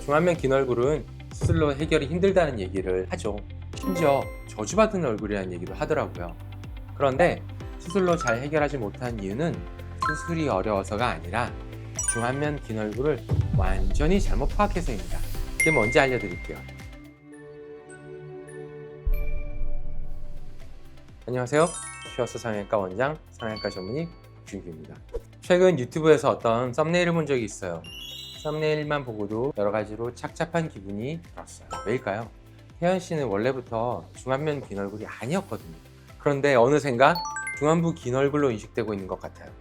중안면 긴 얼굴은 수술로 해결이 힘들다는 얘기를 하죠. 심지어 저주받은 얼굴이라는 얘기도 하더라고요. 그런데 수술로 잘 해결하지 못한 이유는 수술이 어려워서가 아니라 중안면 긴 얼굴을 완전히 잘못 파악해서입니다. 그게 뭔지 알려드릴게요. 안녕하세요. 슈어스 성형외과 원장, 성형외과 전문의 박준규입니다. 최근 유튜브에서 어떤 썸네일을 본 적이 있어요. 썸네일만 보고도 여러 가지로 착잡한 기분이 들었어요. 왜일까요? 혜연 씨는 원래부터 중안면 긴 얼굴이 아니었거든요. 그런데 어느샌가 중안부 긴 얼굴로 인식되고 있는 것 같아요.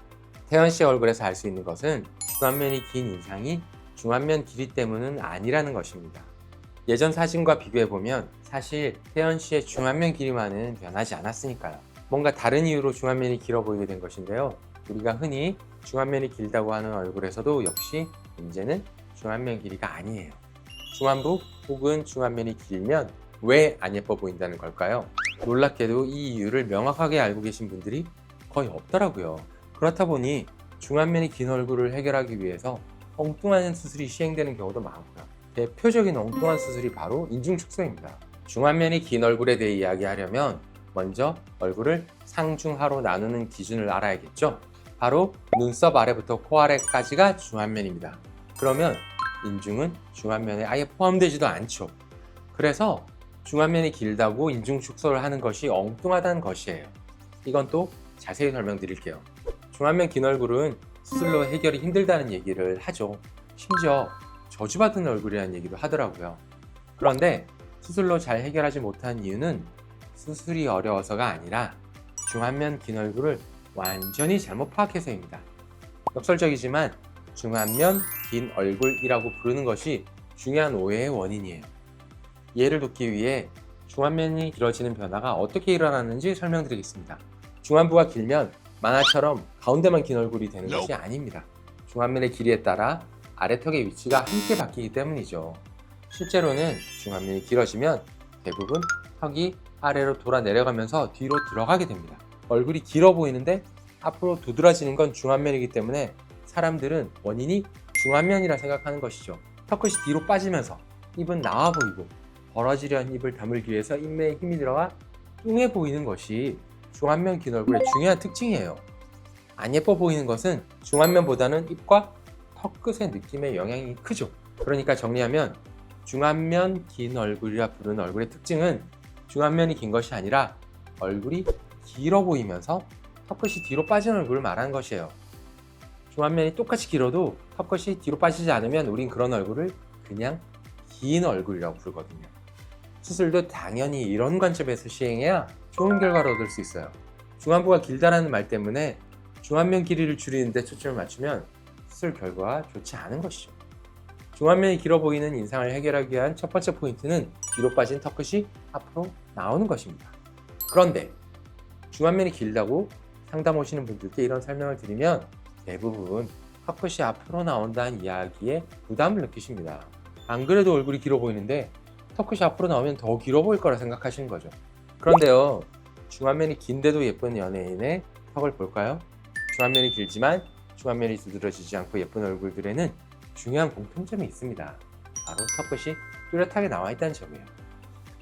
혜연 씨 얼굴에서 알 수 있는 것은 중안면이 긴 인상이 중안면 길이 때문은 아니라는 것입니다. 예전 사진과 비교해보면 사실 혜연 씨의 중안면 길이만은 변하지 않았으니까요. 뭔가 다른 이유로 중안면이 길어 보이게 된 것인데요. 우리가 흔히 중안면이 길다고 하는 얼굴에서도 역시 문제는 중안면 길이가 아니에요. 중안부 혹은 중안면이 길면 왜 안 예뻐 보인다는 걸까요? 놀랍게도 이 이유를 명확하게 알고 계신 분들이 거의 없더라고요. 그렇다 보니 중안면이 긴 얼굴을 해결하기 위해서 엉뚱한 수술이 시행되는 경우도 많고요. 대표적인 엉뚱한 수술이 바로 인중 축소입니다. 중안면이 긴 얼굴에 대해 이야기하려면 먼저 얼굴을 상중하로 나누는 기준을 알아야겠죠. 바로 눈썹 아래부터 코 아래까지가 중안면입니다. 그러면 인중은 중안면에 아예 포함되지도 않죠. 그래서 중안면이 길다고 인중 축소를 하는 것이 엉뚱하다는 것이에요. 이건 또 자세히 설명드릴게요. 중안면 긴 얼굴은 수술로 해결이 힘들다는 얘기를 하죠. 심지어 저주받은 얼굴이라는 얘기도 하더라고요. 그런데 수술로 잘 해결하지 못한 이유는 수술이 어려워서가 아니라 중안면 긴 얼굴을 완전히 잘못 파악해서입니다. 역설적이지만 중안면 긴 얼굴이라고 부르는 것이 중요한 오해의 원인이에요. 이해를 돕기 위해 중안면이 길어지는 변화가 어떻게 일어나는지 설명드리겠습니다. 중안부가 길면 만화처럼 가운데만 긴 얼굴이 되는 것이 아닙니다. 중안면의 길이에 따라 아래턱의 위치가 함께 바뀌기 때문이죠. 실제로는 중안면이 길어지면 대부분 턱이 아래로 돌아 내려가면서 뒤로 들어가게 됩니다. 얼굴이 길어 보이는데 앞으로 두드러지는 건 중안면이기 때문에 사람들은 원인이 중안면이라 생각하는 것이죠. 턱끝이 뒤로 빠지면서 입은 나와 보이고 벌어지려는 입을 다물기 위해서 인매에 힘이 들어가 뚱해 보이는 것이 중안면 긴 얼굴의 중요한 특징이에요. 안 예뻐 보이는 것은 중안면보다는 입과 턱끝의 느낌의 영향이 크죠. 그러니까 정리하면 중안면 긴 얼굴이라 부르는 얼굴의 특징은 중안면이 긴 것이 아니라 얼굴이 길어 보이면서 턱끝이 뒤로 빠진 얼굴을 말하는 것이에요. 중안면이 똑같이 길어도 턱끝이 뒤로 빠지지 않으면 우린 그런 얼굴을 그냥 긴 얼굴이라고 부르거든요. 수술도 당연히 이런 관점에서 시행해야 좋은 결과를 얻을 수 있어요. 중안부가 길다라는 말 때문에 중안면 길이를 줄이는 데 초점을 맞추면 수술 결과가 좋지 않은 것이죠. 중안면이 길어 보이는 인상을 해결하기 위한 첫 번째 포인트는 뒤로 빠진 턱끝이 앞으로 나오는 것입니다. 그런데 중안면이 길다고 상담 오시는 분들께 이런 설명을 드리면 대부분 턱끝이 앞으로 나온다는 이야기에 부담을 느끼십니다. 안 그래도 얼굴이 길어 보이는데 턱끝이 앞으로 나오면 더 길어 보일 거라 생각하시는 거죠. 그런데요, 중안면이 긴데도 예쁜 연예인의 턱을 볼까요? 중안면이 길지만 중안면이 두드러지지 않고 예쁜 얼굴들에는 중요한 공통점이 있습니다. 바로 턱끝이 뚜렷하게 나와 있다는 점이에요.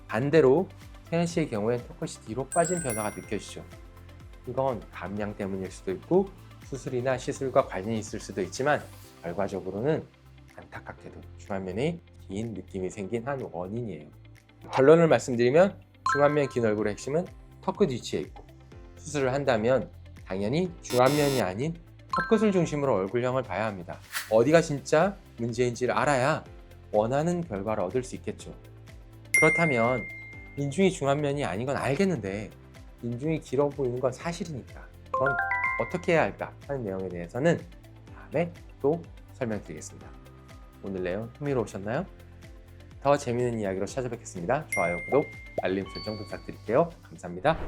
반대로 혜연 씨의 경우엔 턱끝이 뒤로 빠진 변화가 느껴지죠. 이건 감량 때문일 수도 있고 수술이나 시술과 관련이 있을 수도 있지만 결과적으로는 안타깝게도 중안면이 긴 느낌이 생긴 한 원인이에요. 결론을 말씀드리면 중안면 긴 얼굴의 핵심은 턱끝 위치에 있고 수술을 한다면 당연히 중안면이 아닌 턱끝을 중심으로 얼굴형을 봐야 합니다. 어디가 진짜 문제인지를 알아야 원하는 결과를 얻을 수 있겠죠. 그렇다면 인중이 중안면이 아닌 건 알겠는데 인중이 길어 보이는 건 사실이니까 그건 어떻게 해야 할까 하는 내용에 대해서는 다음에 또 설명드리겠습니다. 오늘 내용 흥미로우셨나요? 더 재미있는 이야기로 찾아뵙겠습니다. 좋아요, 구독, 알림 설정 부탁드릴게요. 감사합니다.